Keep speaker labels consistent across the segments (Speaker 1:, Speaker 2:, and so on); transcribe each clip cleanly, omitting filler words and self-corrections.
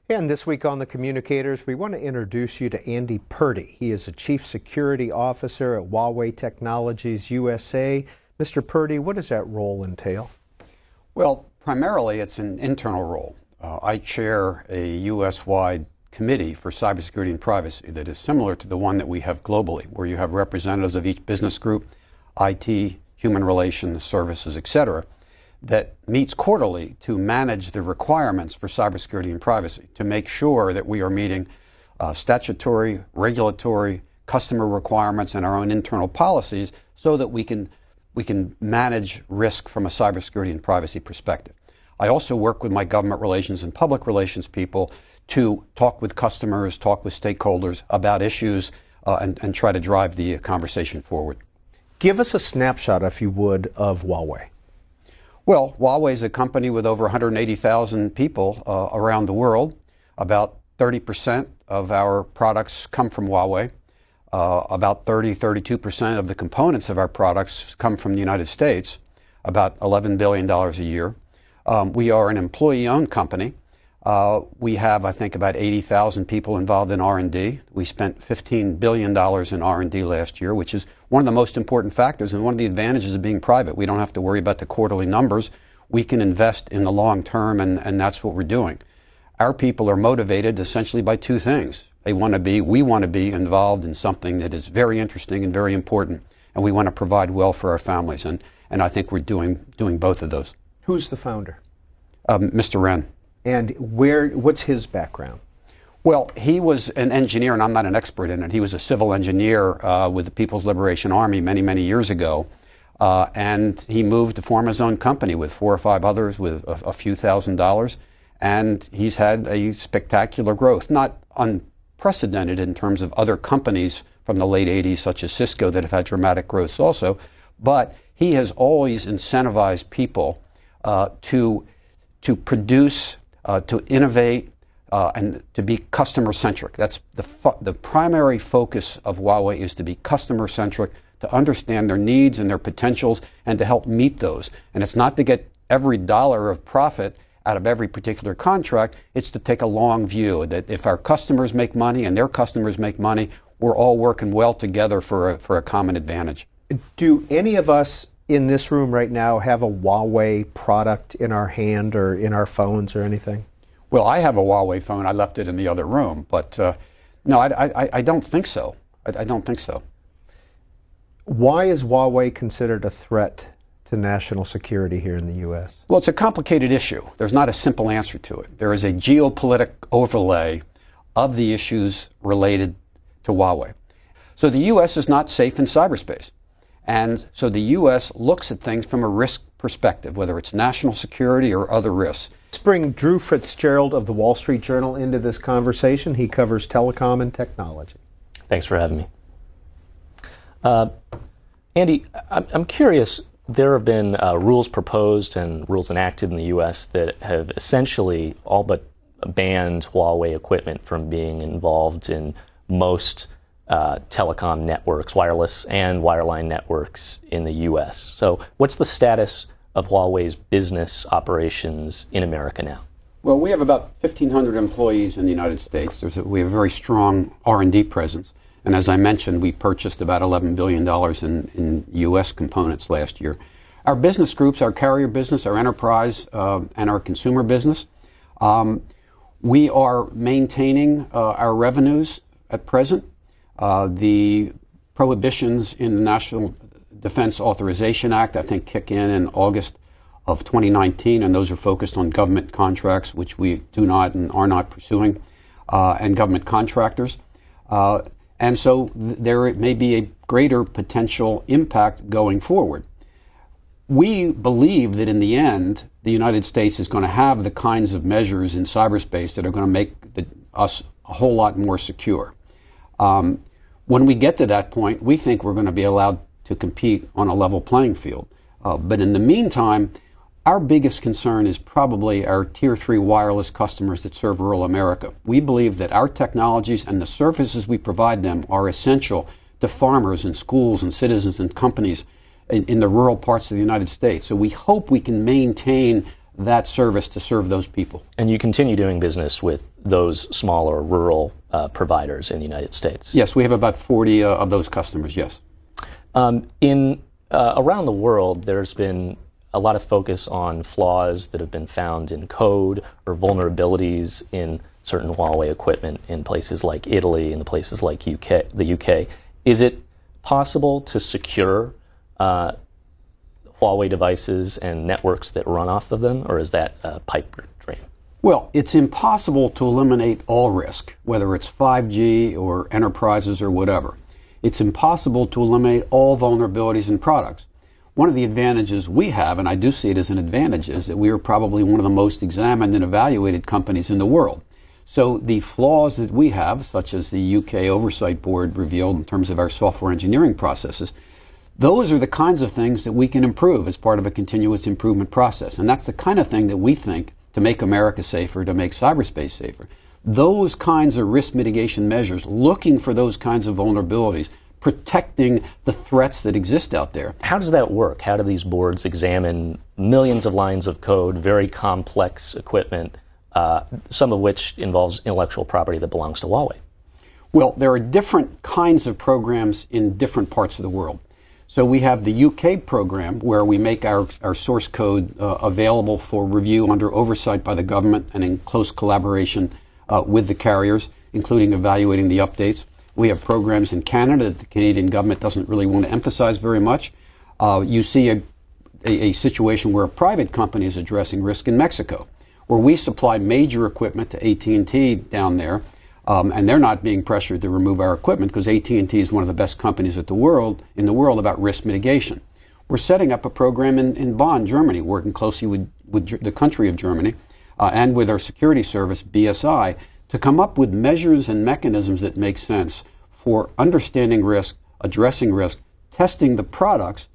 Speaker 1: And this week on The Communicators, we want to introduce you to Andy Purdy. He is a Chief Security Officer at Huawei Technologies USA. Mr. Purdy, what does that role entail?
Speaker 2: Well, primarily it's an internal role. I chair a U.S.-wide committee for cybersecurity and privacy that is similar to the one that we have globally, where you have representatives of each business group, IT, human relations, services, etc., that meets quarterly to manage the requirements for cybersecurity and privacy, to make sure that we are meeting statutory, regulatory, customer requirements and our own internal policies so that we can manage risk from a cybersecurity and privacy perspective. I also work with my government relations and public relations people to talk with customers, talk with stakeholders about issues and try to drive the conversation forward.
Speaker 1: Give us a snapshot, if you would, of Huawei.
Speaker 2: Well, Huawei is a company with over 180,000 people around the world. About 30% of our products come from Huawei. About 32% of the components of our products come from the United States, about $11 billion a year. We are an employee-owned company. We have, I think, about 80,000 people involved in R&D. We spent $15 billion in R&D last year, which is one of the most important factors and one of the advantages of being private. We don't have to worry about the quarterly numbers. We can invest in the long term, and that's what we're doing. Our people are motivated essentially by two things. We want to be involved in something that is very interesting and very important, and we want to provide well for our families, and I think we're doing both of those.
Speaker 1: Who's the founder?
Speaker 2: Mr. Wren.
Speaker 1: And what's his background?
Speaker 2: Well, he was an engineer, and I'm not an expert in it. He was a civil engineer with the People's Liberation Army many, many years ago. And he moved to form his own company with 4 or 5 others with a few $1,000s. And he's had a spectacular growth, not unprecedented in terms of other companies from the late 80s, such as Cisco, that have had dramatic growth also. But he has always incentivized people to produce, to innovate, and to be customer-centric. That's the primary focus of Huawei, is to be customer-centric, to understand their needs and their potentials, and to help meet those. And it's not to get every dollar of profit out of every particular contract. It's to take a long view, that if our customers make money and their customers make money, we're all working well together for a common advantage.
Speaker 1: Do any of us in this room right now have a Huawei product in our hand or in our phones or anything?
Speaker 2: Well, I have a Huawei phone. I left it in the other room, but no, I don't think so. I don't think so.
Speaker 1: Why is Huawei considered a threat to national security here in the U.S.?
Speaker 2: Well, it's a complicated issue. There's not a simple answer to it. There is a geopolitical overlay of the issues related to Huawei. So the U.S. is not safe in cyberspace. And so the U.S. looks at things from a risk perspective, whether it's national security or other risks.
Speaker 1: Let's bring Drew Fitzgerald of the Wall Street Journal into this conversation. He covers telecom and technology.
Speaker 3: Thanks for having me. Andy, I'm curious, there have been rules proposed and rules enacted in the U.S. that have essentially all but banned Huawei equipment from being involved in most telecom networks, wireless and wireline networks in the U.S. So what's the status of Huawei's business operations in America now?
Speaker 2: Well, we have about 1,500 employees in the United States. We have a very strong R&D presence. And as I mentioned, we purchased about $11 billion in U.S. components last year. Our business groups, our carrier business, our enterprise, and our consumer business, we are maintaining our revenues at present. The prohibitions in the National Defense Authorization Act, I think, kick in August of 2019, and those are focused on government contracts, which we do not and are not pursuing, and government contractors. And so there may be a greater potential impact going forward. We believe that in the end, the United States is going to have the kinds of measures in cyberspace that are going to make us a whole lot more secure. When we get to that point, we think we're going to be allowed to compete on a level playing field. But in the meantime, our biggest concern is probably our Tier 3 wireless customers that serve rural America. We believe that our technologies and the services we provide them are essential to farmers and schools and citizens and companies in the rural parts of the United States. So we hope we can maintain that service to serve those people.
Speaker 3: And you continue doing business with those smaller rural providers in the United States?
Speaker 2: Yes, we have about 40 of those customers, yes.
Speaker 3: Around the world, there's been a lot of focus on flaws that have been found in code or vulnerabilities in certain Huawei equipment in places like Italy and places like the UK. Is it possible to secure Huawei devices and networks that run off of them, or is that a pipe dream?
Speaker 2: Well, it's impossible to eliminate all risk, whether it's 5G or enterprises or whatever. It's impossible to eliminate all vulnerabilities in products. One of the advantages we have, and I do see it as an advantage, is that we are probably one of the most examined and evaluated companies in the world. So the flaws that we have, such as the UK Oversight Board revealed in terms of our software engineering processes, those are the kinds of things that we can improve as part of a continuous improvement process. And that's the kind of thing that we think to make America safer, to make cyberspace safer. Those kinds of risk mitigation measures, looking for those kinds of vulnerabilities, protecting the threats that exist out there.
Speaker 3: How does that work? How do these boards examine millions of lines of code, very complex equipment, some of which involves intellectual property that belongs to Huawei?
Speaker 2: Well, there are different kinds of programs in different parts of the world. So we have the UK program where we make our source code available for review under oversight by the government and in close collaboration with the carriers, including evaluating the updates. We have programs in Canada that the Canadian government doesn't really want to emphasize very much. You see a situation where a private company is addressing risk in Mexico, where we supply major equipment to AT&T down there, and they're not being pressured to remove our equipment because AT&T is one of the best companies in the world about risk mitigation. We're setting up a program in Bonn, Germany, working closely with the country of Germany and with our security service, BSI, to come up with measures and mechanisms that make sense for understanding risk, addressing risk, testing the products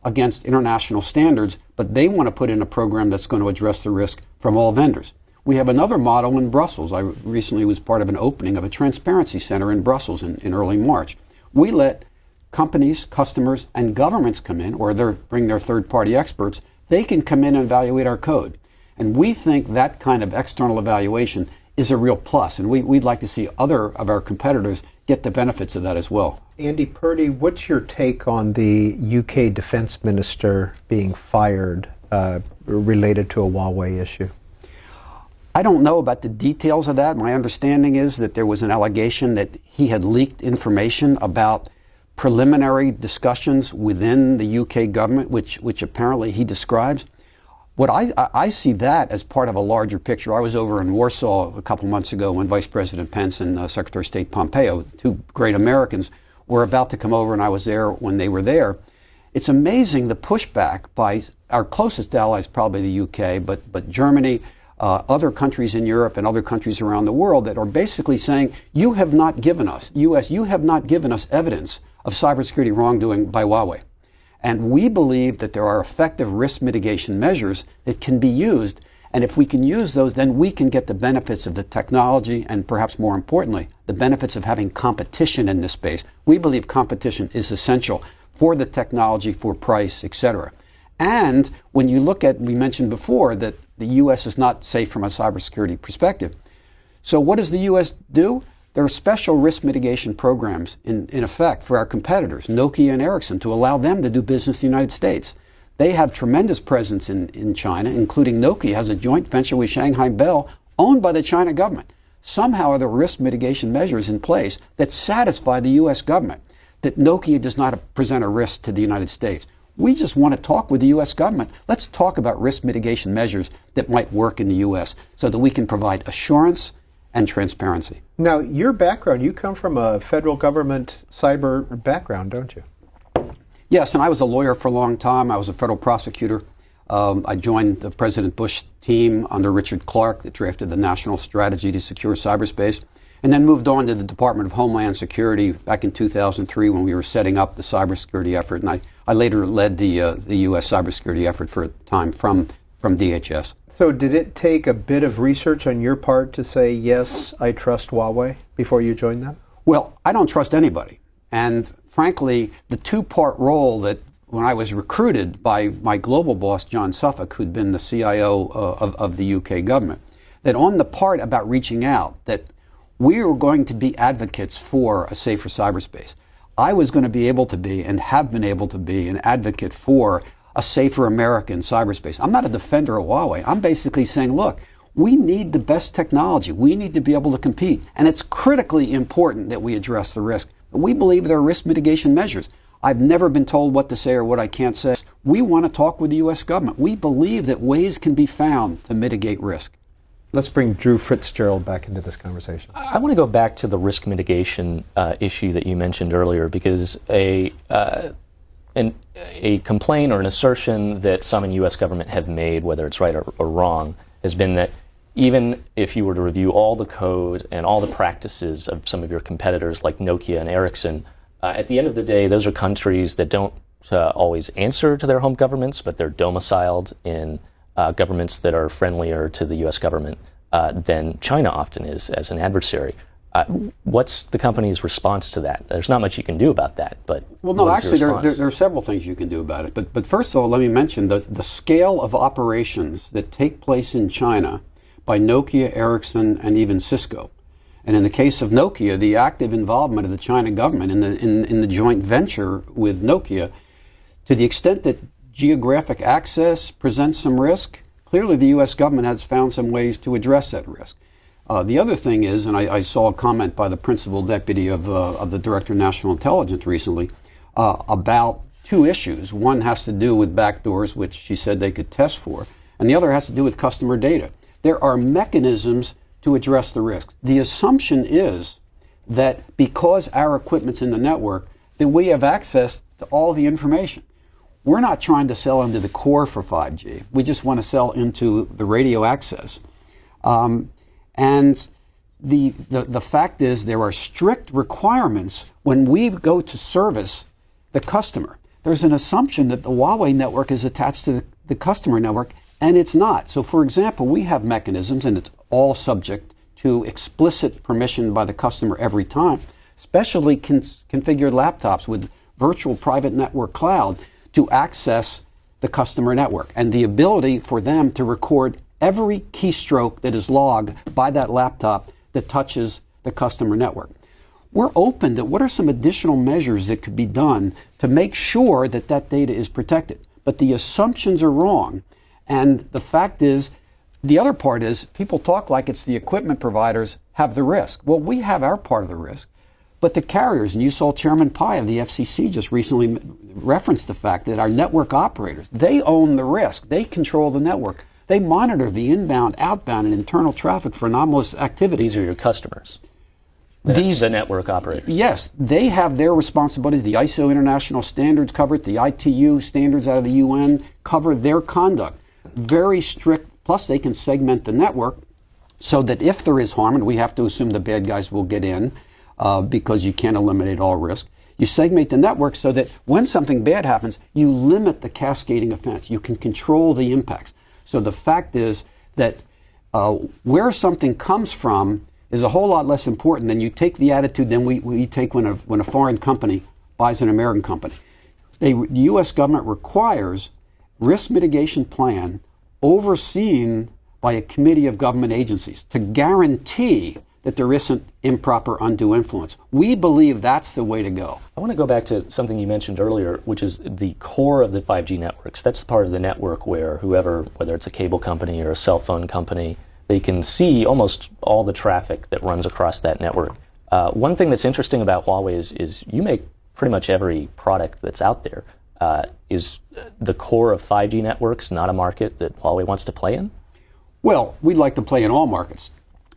Speaker 2: against international standards, but they want to put in a program that's going to address the risk from all vendors. We have another model in Brussels. I recently was part of an opening of a transparency center in Brussels in early March. We let companies, customers, and governments come in, or bring their third-party experts. They can come in and evaluate our code. And we think that kind of external evaluation is a real plus, and we'd like to see other of our competitors get the benefits of that as well.
Speaker 1: Andy Purdy, what's your take on the UK defense minister being fired related to a Huawei issue?
Speaker 2: I don't know about the details of that. My understanding is that there was an allegation that he had leaked information about preliminary discussions within the UK government, which apparently he describes. What I see that as part of a larger picture. I was over in Warsaw a couple months ago when Vice President Pence and Secretary of State Pompeo, two great Americans, were about to come over, and I was there when they were there. It's amazing the pushback by our closest allies, probably the UK, but Germany, other countries in Europe and other countries around the world that are basically saying, you have not given us, U.S., you have not given us evidence of cybersecurity wrongdoing by Huawei. And we believe that there are effective risk mitigation measures that can be used. And if we can use those, then we can get the benefits of the technology and perhaps more importantly, the benefits of having competition in this space. We believe competition is essential for the technology, for price, etc. And when you look at, we mentioned before that the U.S. is not safe from a cybersecurity perspective. So what does the U.S. do? There are special risk mitigation programs in effect for our competitors, Nokia and Ericsson, to allow them to do business in the United States. They have tremendous presence in China, including Nokia has a joint venture with Shanghai Bell owned by the China government. Somehow there are risk mitigation measures in place that satisfy the U.S. government that Nokia does not present a risk to the United States. We just want to talk with the U.S. government. Let's talk about risk mitigation measures that might work in the U.S. so that we can provide assurance and transparency.
Speaker 1: Now, your background, you come from a federal government cyber background, don't you?
Speaker 2: Yes, and I was a lawyer for a long time. I was a federal prosecutor. I joined the President Bush team under Richard Clark that drafted the National Strategy to Secure Cyberspace, and then moved on to the Department of Homeland Security back in 2003 when we were setting up the cybersecurity effort. And I later led the U.S. cybersecurity effort for a time from DHS.
Speaker 1: So did it take a bit of research on your part to say, yes, I trust Huawei before you joined them?
Speaker 2: Well, I don't trust anybody. And frankly, the two-part role that when I was recruited by my global boss, John Suffolk, who'd been the CIO of the UK government, that on the part about reaching out, that we were going to be advocates for a safer cyberspace. I was going to be able to be, and have been able to be, an advocate for a safer American cyberspace. I'm not a defender of Huawei. I'm basically saying, look, we need the best technology. We need to be able to compete. And it's critically important that we address the risk. We believe there are risk mitigation measures. I've never been told what to say or what I can't say. We want to talk with the U.S. government. We believe that ways can be found to mitigate risk.
Speaker 1: Let's bring Drew Fitzgerald back into this conversation.
Speaker 3: I want to go back to the risk mitigation issue that you mentioned earlier, because a complaint or an assertion that some in U.S. government have made, whether it's right or wrong, has been that even if you were to review all the code and all the practices of some of your competitors like Nokia and Ericsson, at the end of the day, those are countries that don't always answer to their home governments, but they're domiciled in governments that are friendlier to the U.S. government than China often is as an adversary. What's the company's response to that? There's not much you can do about that, but
Speaker 2: well, no, actually, there are several things you can do about it. But first of all, let me mention the scale of operations that take place in China by Nokia, Ericsson, and even Cisco. And in the case of Nokia, the active involvement of the China government in the joint venture with Nokia, to the extent that geographic access presents some risk, clearly the U.S. government has found some ways to address that risk. The other thing is, and I saw a comment by the principal deputy of the Director of National Intelligence recently about two issues. One has to do with backdoors, which she said they could test for, and the other has to do with customer data. There are mechanisms to address the risk. The assumption is that because our equipment's in the network, that we have access to all the information. We're not trying to sell into the core for 5G. We just want to sell into the radio access. And the fact is there are strict requirements when we go to service the customer. There's an assumption that the Huawei network is attached to the customer network, and it's not. So, for example, we have mechanisms, and it's all subject to explicit permission by the customer every time, specially configured laptops with virtual private network cloud to access the customer network, and the ability for them to record every keystroke that is logged by that laptop that touches the customer network. We're open to what are some additional measures that could be done to make sure that that data is protected. But the assumptions are wrong. And the fact is, the other part is, people talk like it's the equipment providers have the risk. Well, we have our part of the risk. But the carriers, and you saw Chairman Pai of the FCC just recently reference the fact that our network operators, they own the risk. They control the network. They monitor the inbound, outbound, and internal traffic for anomalous activity.
Speaker 3: These are your customers. The network operators.
Speaker 2: Yes, they have their responsibilities. The ISO international standards cover it. The ITU standards out of the UN cover their conduct. Very strict. Plus, they can segment the network so that if there is harm, and we have to assume the bad guys will get in because you can't eliminate all risk, you segment the network so that when something bad happens, you limit the cascading offense. You can control the impacts. So the fact is that where something comes from is a whole lot less important than you take the attitude than we take when a foreign company buys an American company. The U.S. government requires risk mitigation plan overseen by a committee of government agencies to guarantee that there isn't improper undue influence. We believe that's the way to go.
Speaker 3: I want to go back to something you mentioned earlier, which is the core of the 5G networks. That's the part of the network where whoever, whether it's a cable company or a cell phone company, they can see almost all the traffic that runs across that network. One thing that's interesting about Huawei is you make pretty much every product that's out there. Is the core of 5G networks not a market that Huawei wants to play in?
Speaker 2: Well, we'd like to play in all markets.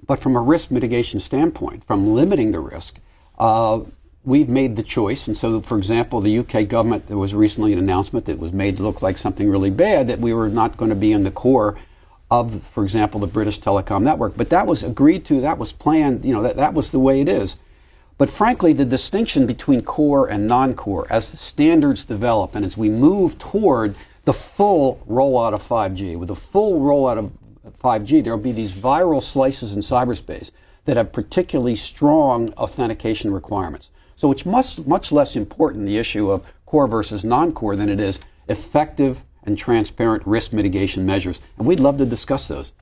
Speaker 2: But from a risk mitigation standpoint, from limiting the risk, we've made the choice. And so, for example, the UK government, there was recently an announcement that was made to look like something really bad, that we were not going to be in the core of, for example, the British telecom network. But that was agreed to, that was planned, that was the way it is. But frankly, the distinction between core and non-core, as the standards develop and as we move toward the full rollout of 5G, with the full rollout of 5G, there will be these viral slices in cyberspace that have particularly strong authentication requirements. So it's much less important, the issue of core versus non-core, than it is effective and transparent risk mitigation measures. And we'd love to discuss those.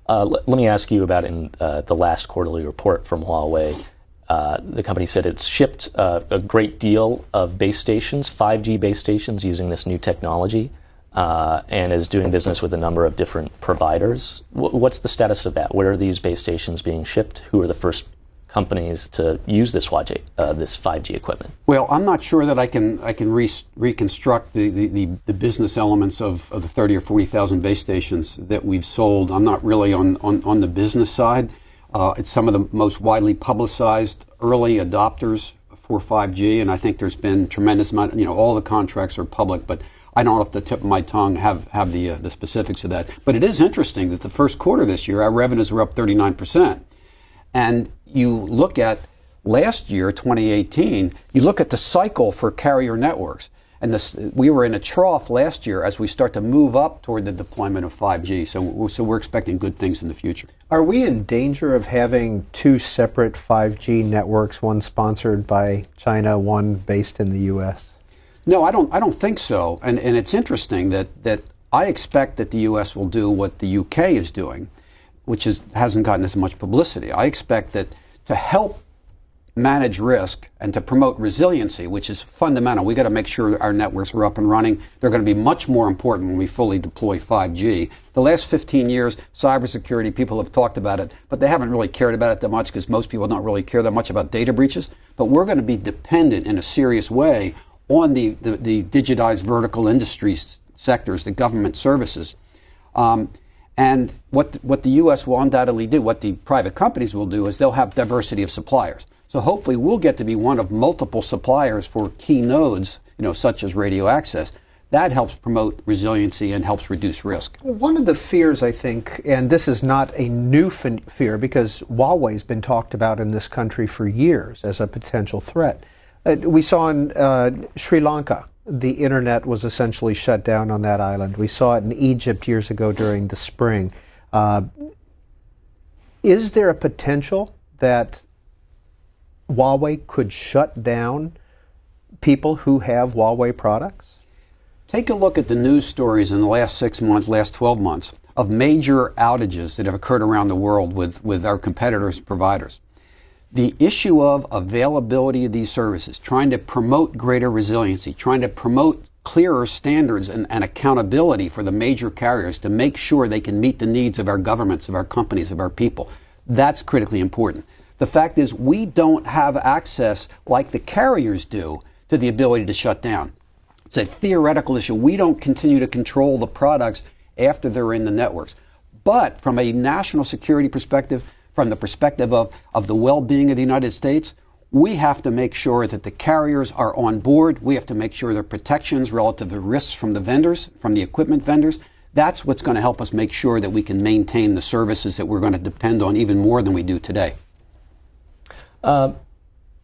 Speaker 3: Let me ask you about in the last quarterly report from Huawei. The company said it's shipped a great deal of base stations, 5G base stations, using this new technology, and is doing business with a number of different providers. What's the status of that? Where are these base stations being shipped? Who are the first companies to use this 5G equipment?
Speaker 2: Well, I'm not sure that I can reconstruct the business elements of the 30 or 40,000 base stations that we've sold. I'm not really on the business side. It's some of the most widely publicized early adopters for 5G, and I think there's been tremendous amount. All the contracts are public, but I don't off the tip of my tongue have the specifics of that. But it is interesting that the first quarter this year, our revenues were up 39%. And you look at last year, 2018, you look at the cycle for carrier networks. And we were in a trough last year as we start to move up toward the deployment of 5G. So we're expecting good things in the future.
Speaker 1: Are we in danger of having two separate 5G networks, one sponsored by China, one based in the U.S.?
Speaker 2: No, I don't think so. And it's interesting that I expect that the U.S. will do what the U.K. is doing, which hasn't gotten as much publicity. I expect that to help manage risk and to promote resiliency, which is fundamental, we got to make sure our networks are up and running. They're going to be much more important when we fully deploy 5G. The last 15 years, cybersecurity, people have talked about it, but they haven't really cared about it that much because most people don't really care that much about data breaches. But we're going to be dependent in a serious way on the digitized vertical industries sectors, the government services. And what the U.S. will undoubtedly do, what the private companies will do, is they'll have diversity of suppliers. So hopefully we'll get to be one of multiple suppliers for key nodes, such as radio access. That helps promote resiliency and helps reduce risk.
Speaker 1: One of the fears, I think, and this is not a new fear because Huawei's been talked about in this country for years as a potential threat. We saw in Sri Lanka, the internet was essentially shut down on that island. We saw it in Egypt years ago during the spring. Is there a potential that Huawei could shut down people who have Huawei products?
Speaker 2: Take a look at the news stories in the last 6 months, last 12 months, of major outages that have occurred around the world with our competitors' providers. The issue of availability of these services, trying to promote greater resiliency, trying to promote clearer standards and accountability for the major carriers to make sure they can meet the needs of our governments, of our companies, of our people, that's critically important. The fact is we don't have access like the carriers do to the ability to shut down. It's a theoretical issue. We don't continue to control the products after they're in the networks. But from a national security perspective, from the perspective of the well-being of the United States, we have to make sure that the carriers are on board. We have to make sure there are protections relative to risks from the vendors, from the equipment vendors. That's what's going to help us make sure that we can maintain the services that we're going to depend on even more than we do today.
Speaker 3: I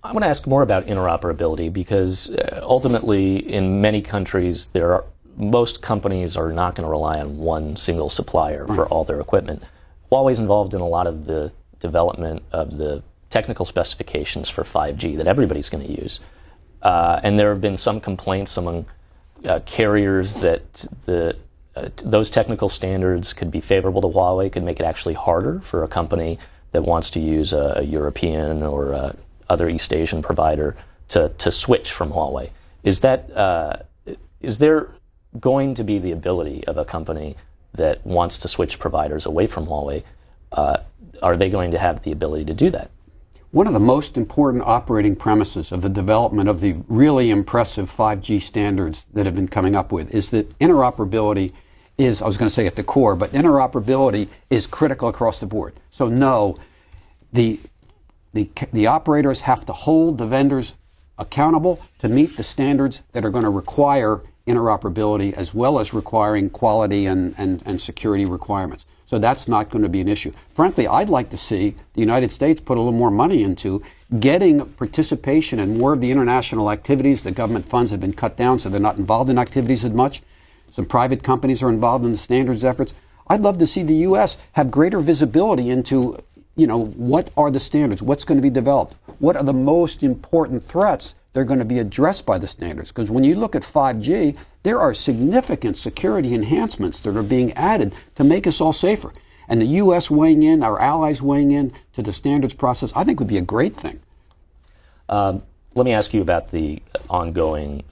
Speaker 3: want to ask more about interoperability because ultimately in many countries most companies are not going to rely on one single supplier for all their equipment. Huawei's involved in a lot of the development of the technical specifications for 5G that everybody's going to use. And there have been some complaints among carriers that those technical standards could be favorable to Huawei, could make it actually harder for a company that wants to use a European or other East Asian provider to switch from Huawei. Is there going to be the ability of a company that wants to switch providers away from Huawei? Are they going to have the ability to do that?
Speaker 2: One of the most important operating premises of the development of the really impressive 5G standards that have been coming up with is that interoperability is, I was going to say at the core, but interoperability is critical across the board. So no, the operators have to hold the vendors accountable to meet the standards that are going to require interoperability as well as requiring quality and security requirements. So that's not going to be an issue. Frankly, I'd like to see the United States put a little more money into getting participation in more of the international activities. The government funds have been cut down, so they're not involved in activities as much. Some private companies are involved in the standards efforts. I'd love to see the U.S. have greater visibility into, what are the standards? What's going to be developed? What are the most important threats that are going to be addressed by the standards? Because when you look at 5G, there are significant security enhancements that are being added to make us all safer. And the U.S. weighing in, our allies weighing in to the standards process, I think would be a great thing.
Speaker 3: Let me ask you about the ongoing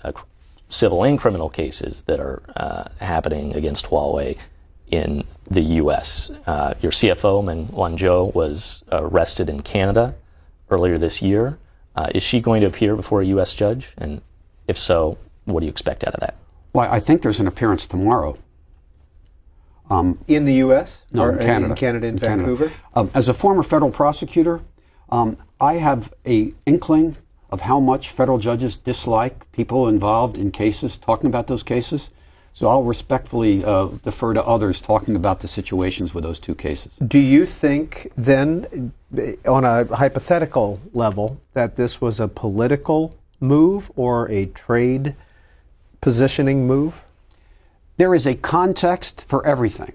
Speaker 3: civil and criminal cases that are happening against Huawei in the U.S. Your CFO, Meng Wanzhou, was arrested in Canada earlier this year. Is she going to appear before a U.S. judge? And if so, what do you expect out of that?
Speaker 2: Well, I think there's an appearance tomorrow.
Speaker 1: In the U.S.?
Speaker 2: No,
Speaker 1: or
Speaker 2: in Canada.
Speaker 1: In Canada, in Vancouver?
Speaker 2: As a former federal prosecutor, I have an inkling of how much federal judges dislike people involved in cases, talking about those cases. So I'll respectfully defer to others talking about the situations with those two cases.
Speaker 1: Do you think then, on a hypothetical level, that this was a political move or a trade positioning move?
Speaker 2: There is a context for everything.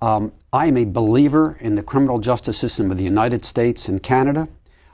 Speaker 2: I am a believer in the criminal justice system of the United States and Canada.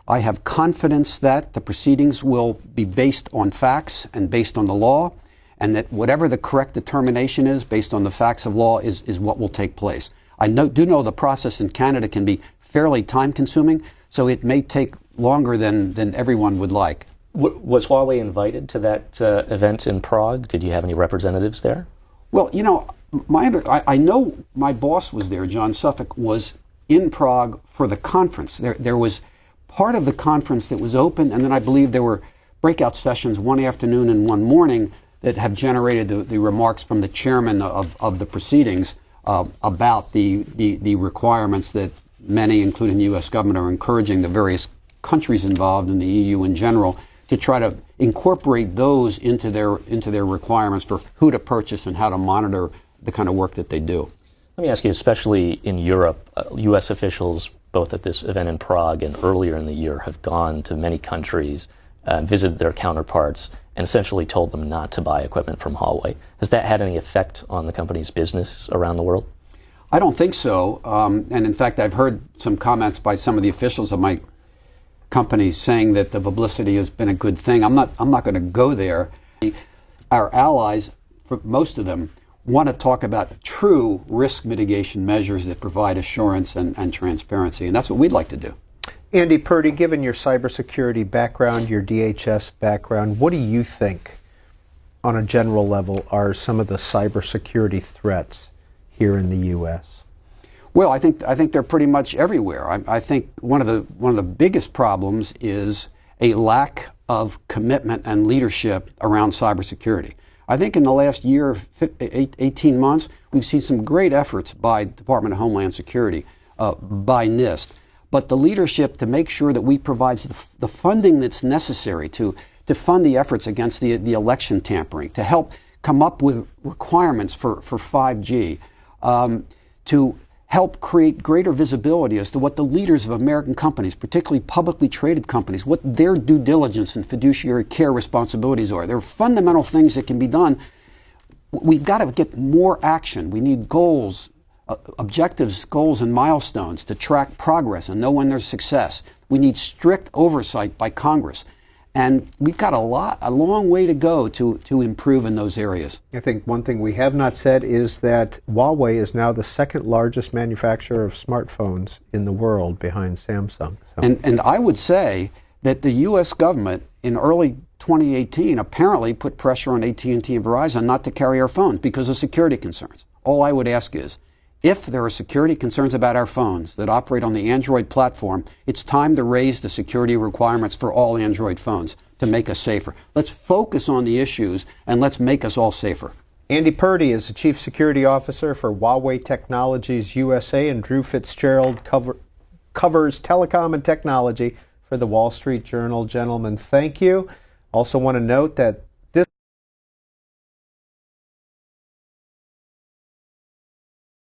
Speaker 2: I have confidence that the proceedings will be based on facts and based on the law, and that whatever the correct determination is based on the facts of law is what will take place. I do know the process in Canada can be fairly time-consuming, so it may take longer than everyone would like.
Speaker 3: Was Huawei invited to that event in Prague? Did you have any representatives there?
Speaker 2: Well, you know, I know my boss was there, John Suffolk, was in Prague for the conference. There was part of the conference that was open, and then I believe there were breakout sessions one afternoon and one morning that have generated the remarks from the chairman of the proceedings about the requirements that many, including the U.S. government, are encouraging the various countries involved in the EU in general to try to incorporate those into their requirements for who to purchase and how to monitor the kind of work that they do.
Speaker 3: Let me ask you, especially in Europe, U.S. officials, both at this event in Prague and earlier in the year, have gone to many countries, visited their counterparts, and essentially told them not to buy equipment from Huawei. Has that had any effect on the company's business around the world?
Speaker 2: I don't think so. And in fact, I've heard some comments by some of the officials of my company saying that the publicity has been a good thing. I'm not going to go there. Our allies, for most of them, want to talk about true risk mitigation measures that provide assurance and transparency, and that's what we'd like to do.
Speaker 1: Andy Purdy, given your cybersecurity background, your DHS background, what do you think, on a general level, are some of the cybersecurity threats here in the U.S.?
Speaker 2: Well, I think they're pretty much everywhere. I think one of the biggest problems is a lack of commitment and leadership around cybersecurity. I think in the last year, 18 months, we've seen some great efforts by Department of Homeland Security, by NIST, but the leadership to make sure that we provide the funding that's necessary to fund the efforts against the election tampering, to help come up with requirements for 5G, to help create greater visibility as to what the leaders of American companies, particularly publicly traded companies, what their due diligence and fiduciary care responsibilities are. There are fundamental things that can be done. We've got to get more action. We need goals, objectives, goals, and milestones to track progress and know when there's success. We need strict oversight by Congress. And we've got a long way to go to improve in those areas.
Speaker 1: I think one thing we have not said is that Huawei is now the second largest manufacturer of smartphones in the world, behind Samsung. So.
Speaker 2: And I would say that the U.S. government in early 2018 apparently put pressure on AT&T and Verizon not to carry our phones because of security concerns. All I would ask is, if there are security concerns about our phones that operate on the Android platform, it's time to raise the security requirements for all Android phones to make us safer. Let's focus on the issues and let's make us all safer.
Speaker 1: Andy Purdy is the Chief Security Officer for Huawei Technologies USA, and Drew Fitzgerald covers telecom and technology for the Wall Street Journal. Gentlemen, thank you. Also want to note that